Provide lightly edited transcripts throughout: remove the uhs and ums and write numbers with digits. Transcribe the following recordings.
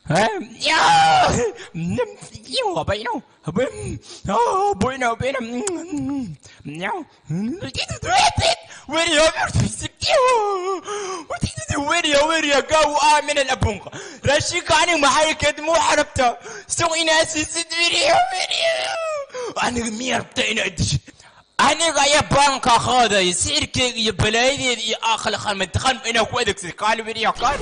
يا بينو بينو ويريا قاو من الأبونقة رشيك عني محاي كدمو حربتا سوي ناسي سد ويريا أنا مير بتاعنا أدش أنا غاية بانكا خاذا يصير كي يبلايدي آخر خان مدخل أنا كويدك قال ويريا قال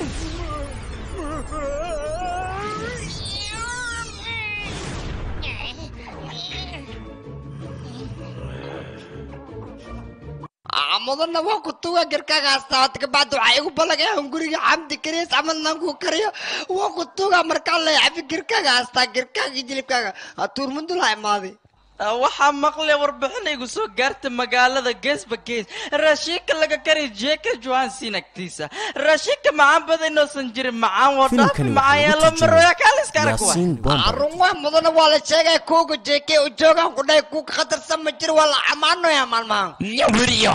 مدن waa ku tuuga garkaaga astaad ka baad waxa igu balagay hunguriga xamdi kariis amadna ku kariyo waa ku tuuga marka la yaab garkaaga astaad garkaaga jilibkaaga atuur mundula imaadi waxaa maqlay warbixinaygu soo gaartay magaalada geesba gees raashinka laga kari jeeka johansin agtiisa raashinka macaan badan inoosan jirin macaan wadhaaf macayaalo marooya kaaliska aragwa arun waa mudana waa la sheegay kuuga jeeke u joogaan ku dhahay ku khatarsan ma jiro waa la amaanaya maalmahan weriyo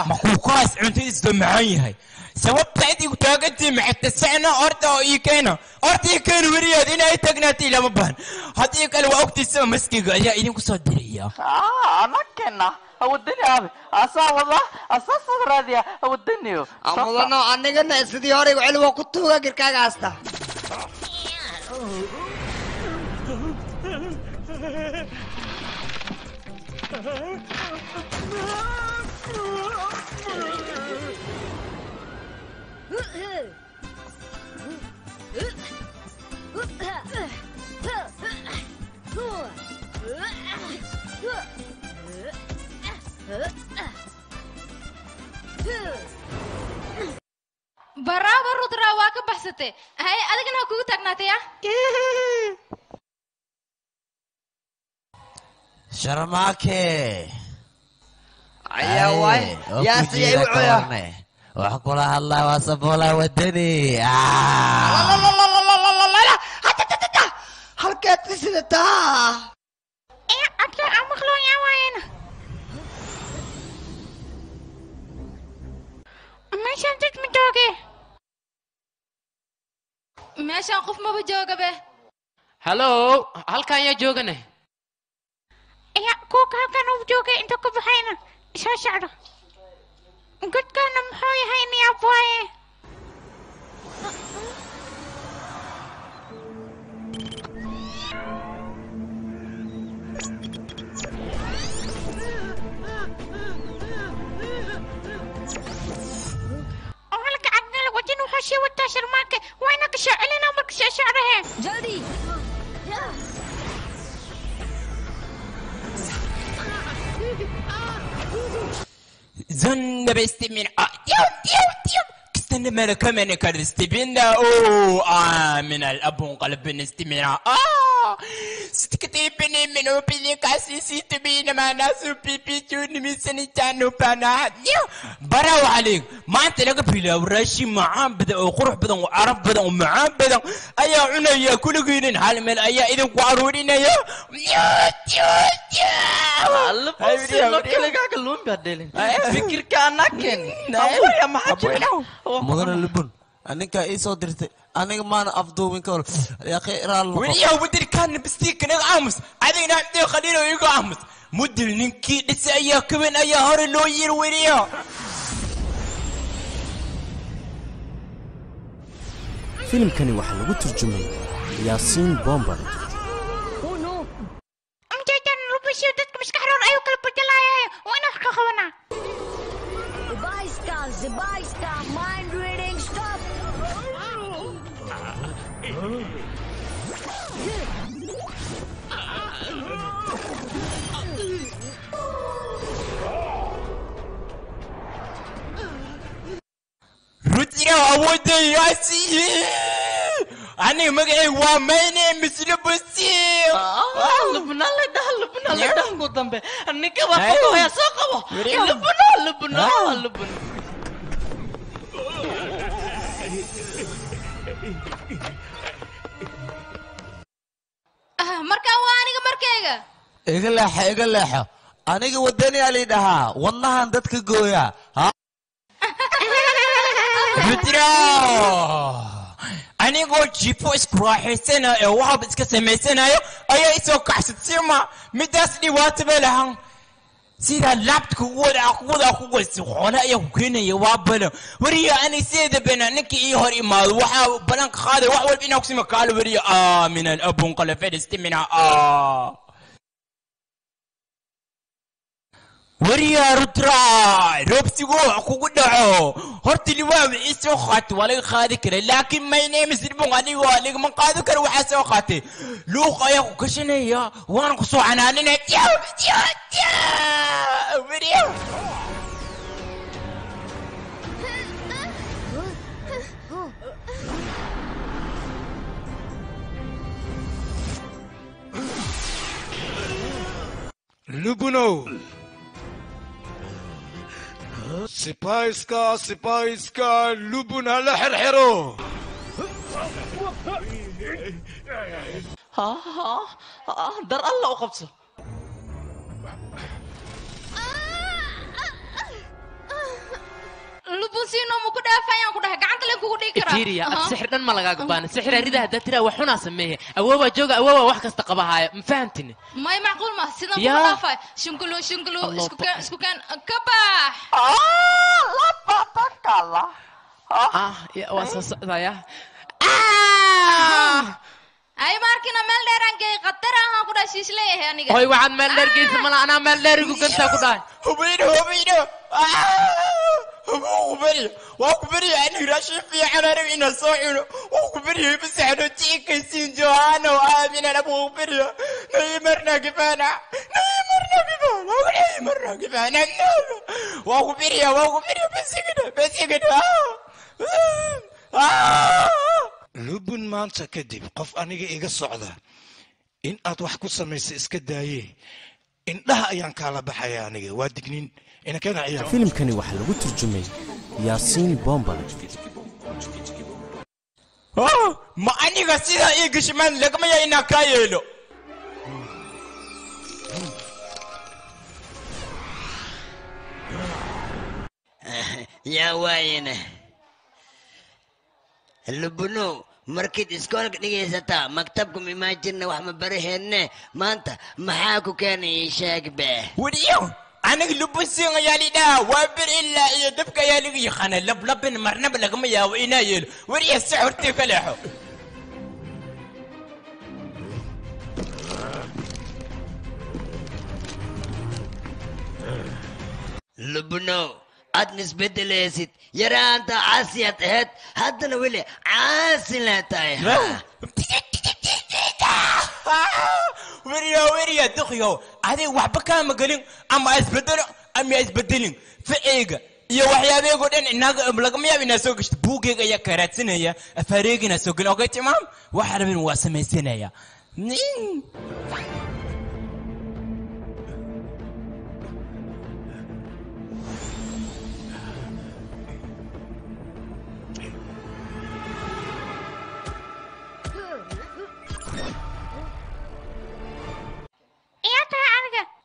ma kuu kaas cuntadiisa macaan yahay sababta adigu taagantay maxtasana orta oo ii keena weriyaad inay tagnaatay lama baan haddii kale waa ogtiisa maskiga ayaa idinku soo diraya anakena awadani aabe asaa wada asaa sadraadiya awadaniyo mudana anigana sidii hore igu celi waa ku tuuga garkaaga asta برافو رودرا واك بحثتي هاي أدينا كوكو تقناتي يا شرماكي يا واي يا سيدي وحكولها الله وصفولها ودني لا لا لا لا لا لا لا لا halkeed ka sidataa adka aan maqlo yaa waayna meeshaan dad ma jooge meeshaan qof maba jooga be hallo halkaan yaa joogane kuuka halkaan uu jooga inta ka baxayna soo socdo godkaana muxuu yahay niyaab waaye وحشي والتاشر ماك وينك شعلنا مرك شعرها جلدي زن بستمين تيو كستن ملك من كرستبين من الأبون قلب نستمين ستكتبني منو بيني كاسيسي تبين ما ناسو بيبي جوني من سنتانو بنا براو عليك ما انت لقى بلا ورشي معان بدا وقروح بدا وعرب بدا ومعان بدا ايا عنا يا كل قيرين حال من ايا اذا قارورين يا الله بصي لو كلك كلهم بدلين فكر كانكن يا ما حد مدن اللبن أنك إيسو درت أنا ما أنا أفضو من كور يا أخي رال وليه ودري كان بستيك نعمس عادي نعمل خلينا يقامس مدر ننكي لسه أيها كمان أيها هار لوير وليه فيلم كان واحد لو ترجمه ياسين بومبا أمجدًا ربشي ودتك مش كحرون أيوة كل بدلايا وأنا خخونا The bystander, mind reading, stop! روديا أودي ياسي أنا مقعي واميني مثل بسي لبنا لده قدام به أنك وافقوا يا ساقوا لبنا marka waa aniga markayga iga leexo aniga wadani ali dhahaa wadnahan dadka gooya ha روديا anigoo jifo isku raaxaysanayo waxaaba iska samaysanayo ayaa isoo kaxsadsima midaas dhibaato ba lahan sidaa laabtka kuwada ku waysi xoole ayaa ku keenaya waa balan wariya ani seeda bana ninka ii hor imaado waxaa balanka qaaday wax walba inaa kusima kaalo wariya min alabun qalafedistimina wariya rutraay roobsigu kugu dhaco horta liwaawi ii soo qaatay waa laga qaadi karay laakiin my name is ribon anigo lagama qaadi karo waxaa soo qaatay luuq ayaa ku gashanaya waan ku soo canaaninaya wariya Lubuno سبايسكا لبن هلا حرحرو dar alla u qabso lubusino ma ku dhaafayaan ku dhahay gacanta leen kugu dhigi karaa tiriya ad sixir dhan ma lagaaga baana sixir arida hadda tira wax xuna sameeye awooba jooga awooba wax kasta qabahaaya ma fahantin may macquul ma sidan ku dhaafay shinkulu isku kan kabax la patakala ya wasasaya ay markina meel dheeraan gay qatar aan ku dhaashiis leeyahay aniga hoy waxaan meel dheer geeysa mala ana meel dheer igu ganta ku dhaay hubiino وكبري وكبري يعني راشي في حرارة إن صاحنا وكبري بس إحنا تيكسين جوانا وآمين أنا وكبري نيمرنا كفانا وكبري بس كده لبن ما أنت كدب قف أنا إيجا الصعدة إن أتوح قصة ما يسكدايه إن لها أيام كالا بحياني وادقنين إن كان عيال فيلم كان واحد لو ترجمي ياسين بومبا ما أني قصيدة إيجش من لكم يا إنا كايلو يا وين اللبنو markid iskoolka dhigaysataa maktabkum ima jirna wax ma baraheenne maanta maxaa ku keenay sheegbe wadiyo aniga lubusin ayaa lidhaa waa bir ilaa iyo dabka ayaa lagu yaqaana lablabin marnaba lagama yaabo inaa yeelo wariya si hortii ka leexo lubno aad nisbedelaysid yaraanta caasiyaad ahayd haddana weli caasi laa tahay weriya duqyow adig waxba kaama gelin ama isbedelo ama isbedelin ficeyga iyo waxyaabeego dhan inaga lagama yaab inaa soo gashto buugeyga ayaa karaadsanaya afaareegina soo gelin ogay timaam waxa rabin waa samaysanaya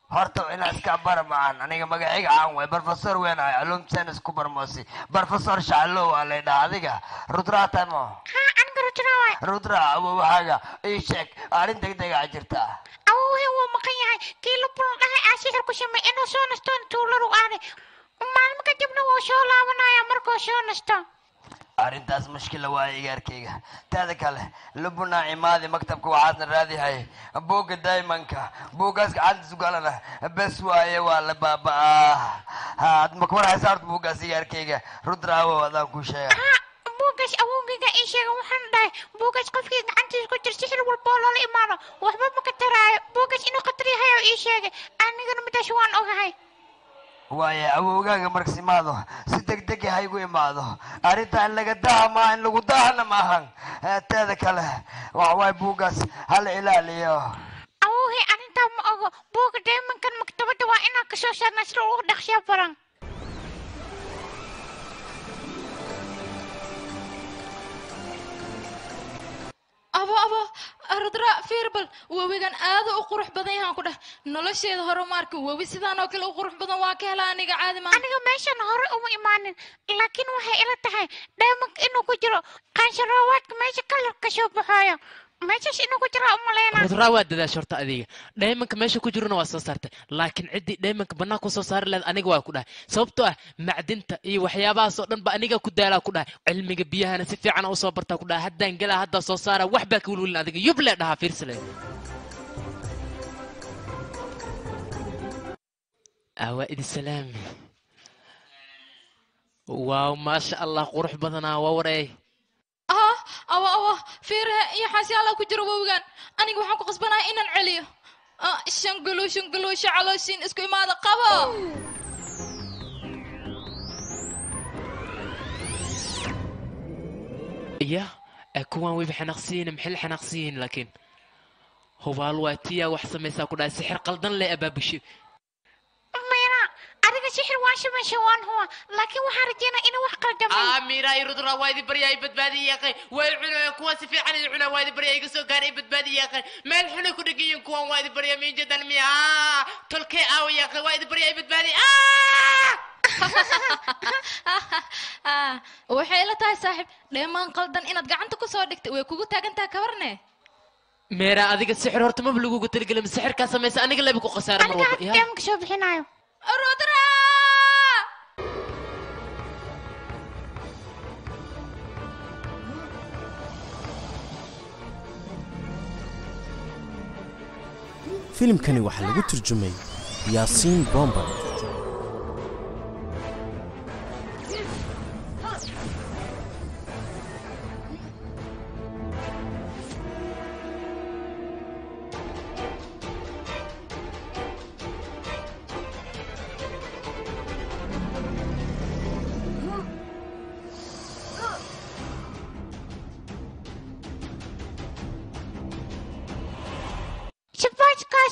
horta inaad iska bar macaan aniga magacayga caan way professor weyn ahay culum science ku barmoosi professor shaclo waa la dhahaa adiga rudra tamo aniga rudra waay rudra waxaaga ii sheeg arrin degdeg ah jirta awoowe wuu maqan yahay kii lubun dhahay aasixir ku shamay inuu soo nasto tuularu aanay maalmo kadibna wuu soo laabanaya markuu soo nasto arrintaas mushkila waa igaarkayga taada kale lubuna imaadi maktabka waxaadna raadihay buugga daymanka buuggaas gacanta sugalana bes waaye waa la baaba'aa had makmar haysaarta buuggaas igaarkayga rudraawo adaan ku sheega buuggaas awowgayga ii sheega waxaan dhahay buuggaas qofkii gacantiisa ku jir sixir walboo loola imaano waxba maka taraayo buuggaas inuu khatar yahay oo ii sheegay anigana midaas waan ogahay waaye awowgaaga marksimaado si degdeg ah igu imaado arrintan laga dahama in lagu dahana maahan taada kale waay buuggaas hala ilaaliyo awowhay arrintaa ma ogo buugga daymankan maktabadda waa inaan kasoo saarnaa sida ugu dhaqshiya baran abo ردرا فيربل وويغان آذو أقرح بدن يهان كده نلاشي هرو مارك ووي سيدان أكل أقرح بدن واكهلا أنيقا عادي ما أنيقا ماشان هرو إيمانين لكن وحي إلا تحي دايمك إنو كجرو قانشراوات ماشي كالر كشوف بحايا meeshaas inuu ku jira umaleena rudraa waa dadaasha horta adiga dhaymanka meesha ku jirana waa soo saartay laakiin ciddii dhaymanka bannaan ku soo saari lahayd aniga waa ku dhahay sababtoo ah macdinta iyo waxyaabahaas oo dhan ba aniga ku daalaa ku dhahay cilmiga biyahana si fiican u soo bartaa ku dhahay haddaan galaa haddaa soo saara wax baa ka welwelin adiga yuble dhahaa fiirsale waa idi salaami waaw maasha allah qurux badanaa waa wareey أوا فيرها يا حاسي الله كجرو ووغان أنا وحنا قصبنا إن العليا شنقلو شعلو سين اسكو ماذا قبا يا أكوان ويب حنقسين محل حنقسين لكن هو الواتية وحسن ميسا كنا سحر قلدن لي أباب الشي أنا سحر واشي من شوان هو لكن وحرجينا إنه وحقل جميل ميرا يرد روايد بريا يبدبادي يا أخي والعنا كوان سفي عن العنا وايد بريا يقصو كان يبدبادي يا أخي ما الحلو كدقين كوان وايد بريا من جدا مي تلكي أو يا أخي وايد بريا يبدبادي وحيلة تاي صاحب لما انقلدن إنad gacanta ku soo dhigtay way kugu taagantaa kabarne meera adiga sixir horta ma lagu talgalay sixir ka sameeyay aniga leeb ku qasaar mar walba yaa aniga soo bixinayo rodra filimkani waxa lagu turjumay Yaasiin Bomba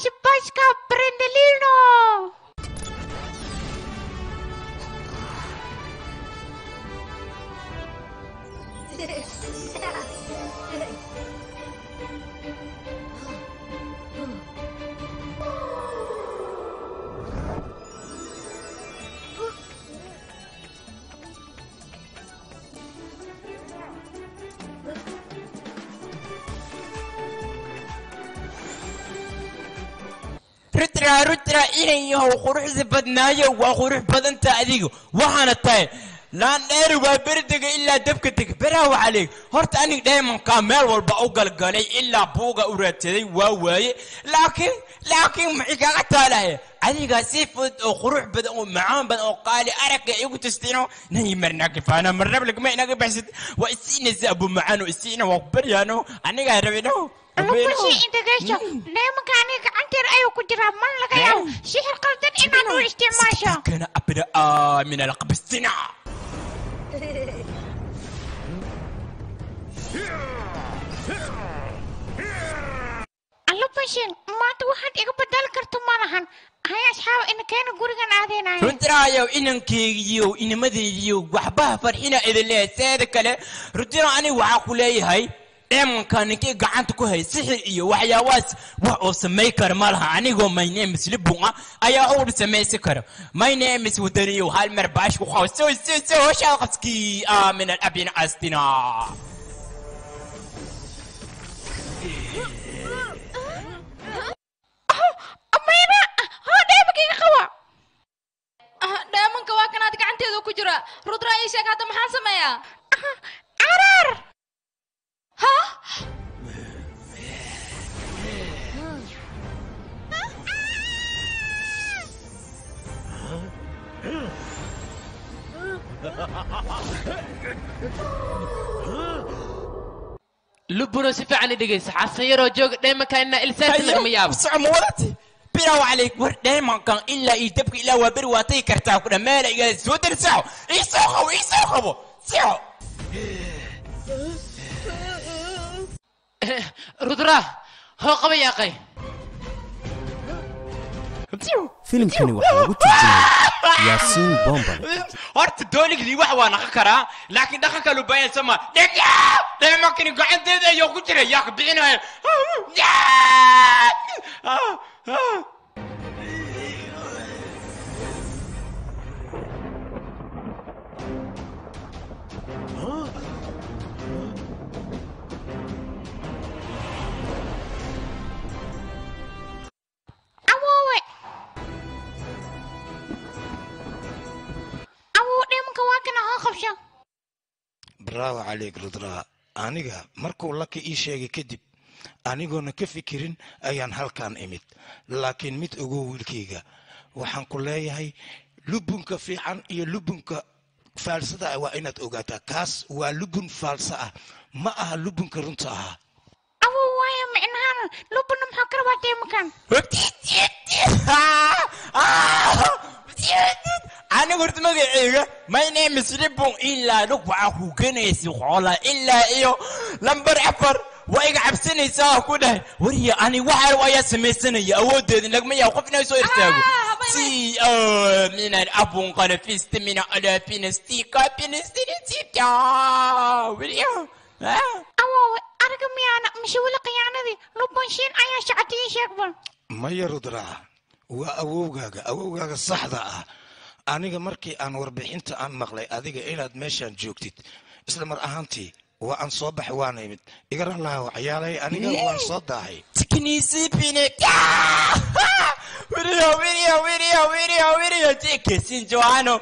Шипачка, Бренделино! رترا إني هو خروج زبدنايا وخروج بدن تأذيه وحنا تاي لا نير وبردك إلا دبكتك براو عليك هرت أني دايما كامل والباقل قالي إلا بوغا أورتي واواي لكن معك قتاله أني سيفود أو خروج بدن معان بدن قالي أرك يقول تستينو نهي مرناك فأنا مرنب لك ما يناك بس وإسينا زابو معانو إسينا وقبريانو أني قاربينو لوكشي انت جيشو دايما كانك عنتر ايو كجرا من لك ياو سحر قلدن انانو استعماشا كان أبدا من القبستنا لوكشي ما توحد ايقو بدل كرتو مانهان هيا أصحاب إن كانوا قرقان عادينا رنترايو إنن كيجيو إن مدريو وحباه فرحنا إذا لا سادك لا رنترا أنا وعقولي هاي إما كان كي قعنت كوهي سحر إيو وحياواس وحو سمي كرمالها أنيقو my name is لبونا أيا أول سمي سكر my name is ودريو هالمرباش وخاو سو شاقسكي من الأبين أستنا أمينا ها دايمك يقوى دايمك واكنات قعنتي ذو كجرا رد رأيي شاك هذا محان سميا عرار ها لبنو سفعني دقيس حصيرو جوج دايما كان إلساس لهم يابو سعمولتي براو عليك ور دايما كان إلا يتبقى إلا وبر واتي كرتاو كنا مالا إيجاد سودر ساو إيسوخبو ساو رودرا هو قبي يا أخي filimkani waxa lagu turjumay yaasiin bombal horta doolig lii wax waa naqa karaa laakiin dhaqanka loo baahan sama dheemakani gacanteeda ayuu ku jira yaa ka bixinaya bravo عليك رضرا aniga markuu laka ii sheegay kadib anigoona ka fikirin ayaan halkaan imid laakiin mid ugu wiilkayga waxaan ku leeyahay lubunka fiican iyo lubunka faalsada ah waa inaad ogaataa kaas waa lubun faalsa ah ma aha lubunka runta ah awo waaya micnahan lubun maxaa ka rabaa deemakan أنا قلت ما قاعد my name is لبون إلا لك وعاكو كنيسي وخولا إلا إيو لمبر عفر وإيقا عبسني ساها كده وريا أنا وحر ويا سميسني يا أود لك ما يوقفنا يسوي رتاقو سي من الأبون قال فيست من على فينستيكا فينستيكا وريا أوه أرقم يانا مش ولا قيانا دي لبون شين أيا شعتين شاكبر ما يردرا وأوغاغا صحدا aniga markii aan warbixinta aan maqlay adiga inaad meeshan joogtid isla mar ahaantii waa aan soo baxay waan imid iga raalaa waxyaalay aniga waan soo daahay tikniisi pineka wiriyo jekesin joano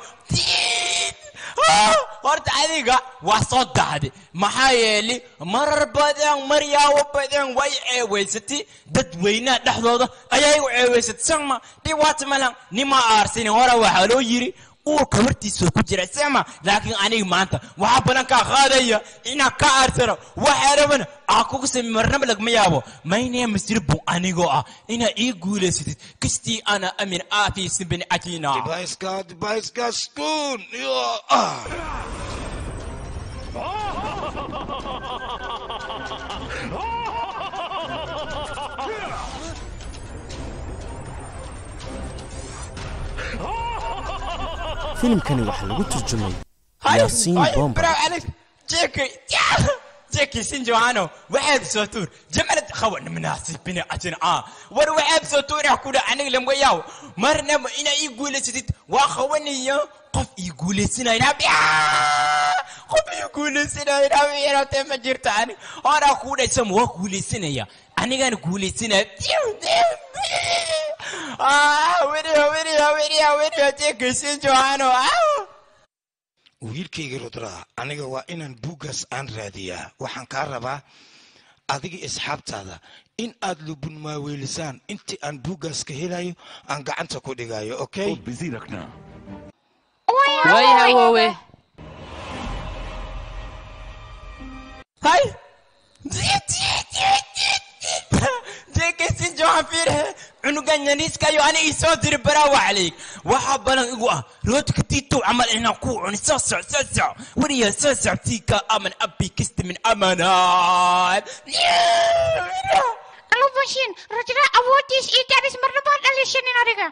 horta adiga waa soo dahday maxaa yeelay marar badan maryaabo badan way ceeweysatay dadweynaha dhexdooda ayay u ceeweysatay sama dhibaata malan nima aarsin hore waxaa loo yiri uurka hortiisa ku jira sama laakiin aniga maanta waxa balan ka qaadaya ina ka aarsano waxa rabana akugu samee marnaba lagma yaabo my name is Ribu anigo ah ina ii guuleysatid kistii ana amin aafi sibin atina dibaiska spoon filimkani waxaa lagu turjumay yaasiin bombal جيكي سنجوانو وعيب سوتور جملت خوان مناسب بني عجنا وعيب سوتور يحكونا عنك لم وياو مرنا ما إنا يقول ستيت وخواني قف يقول سنا ينابي قف يقول سنا ينابي يا تم جرت عني أنا أقول اسم وأقول سنا يا أنا كان أقول سنا ويريو جيكي سنجوانو wiilkayga rodraa aniga waa inaan buugaas aan raadiyaa waxaan kaa rabaa adiga asxaabtaada in aad lubun maaweelisaan intii aan buugaas ka helayo aan gacanta ku dhigayo okay هاي جيكي جوان فيره عنقان ينيس كايو أنا يسودر براو عليك وحبنا إقوى روتك تيتو عمل إنا كوعني ساسع وريا ساسع تيكا أمن أبي كست من أمانات ألو باشين رجلا أوديس إيجابيس مرنبان أليشين ناريكا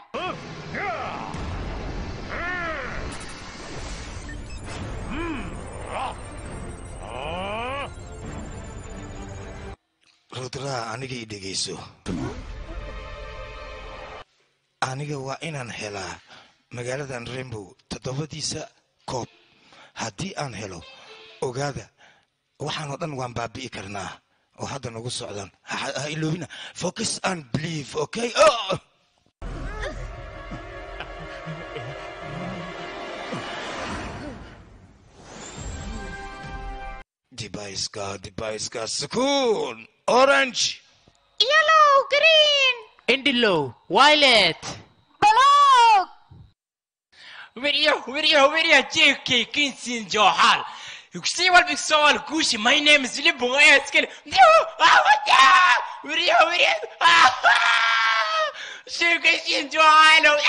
rodraa aniga i dhegayso aniga waa inaan helaa magaaladan rainbow 7 koob haddii aan helo ogaada waxaan oo dhan waan baabi'i karnaa oo hadda nagu socdaan ha iloobina focus and believe okay dibaiska sukuun orange yellow green indigo violet blue ويريو جيكي كينسين جوحال يكسي والبكسوال كوشي my name is لبو غير سكيل ويريو جيكي جوحال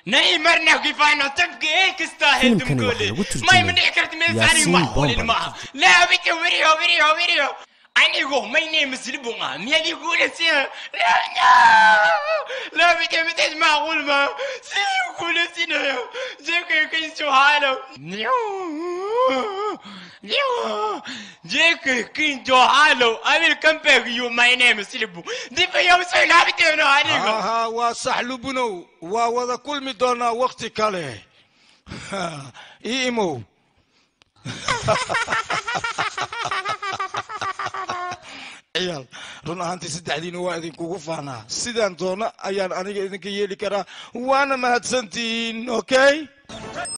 نايمرنا كيفانا تبقى هيك استاهل تقولي ما يمنع كرت من ثاني محول الماء لا بيتي ويريو أنا يقول my name is لبو ميالي يقول سير لا بيتي معقول ما سير كل سنة جيك كنتو هالو جيك كنتو هالو أمير كمبير يو ماي نيم سلبو دي في يوم سيلا بتنو هاليكو ها وصح لبنو ووضا كل مدونا وقتي كالي إيمو عيال run ahaantii saddexdiina waa idinkugu faanaa sidaan doona ayaan aniga idinka yeeli karaa waana mahadsantihiin okay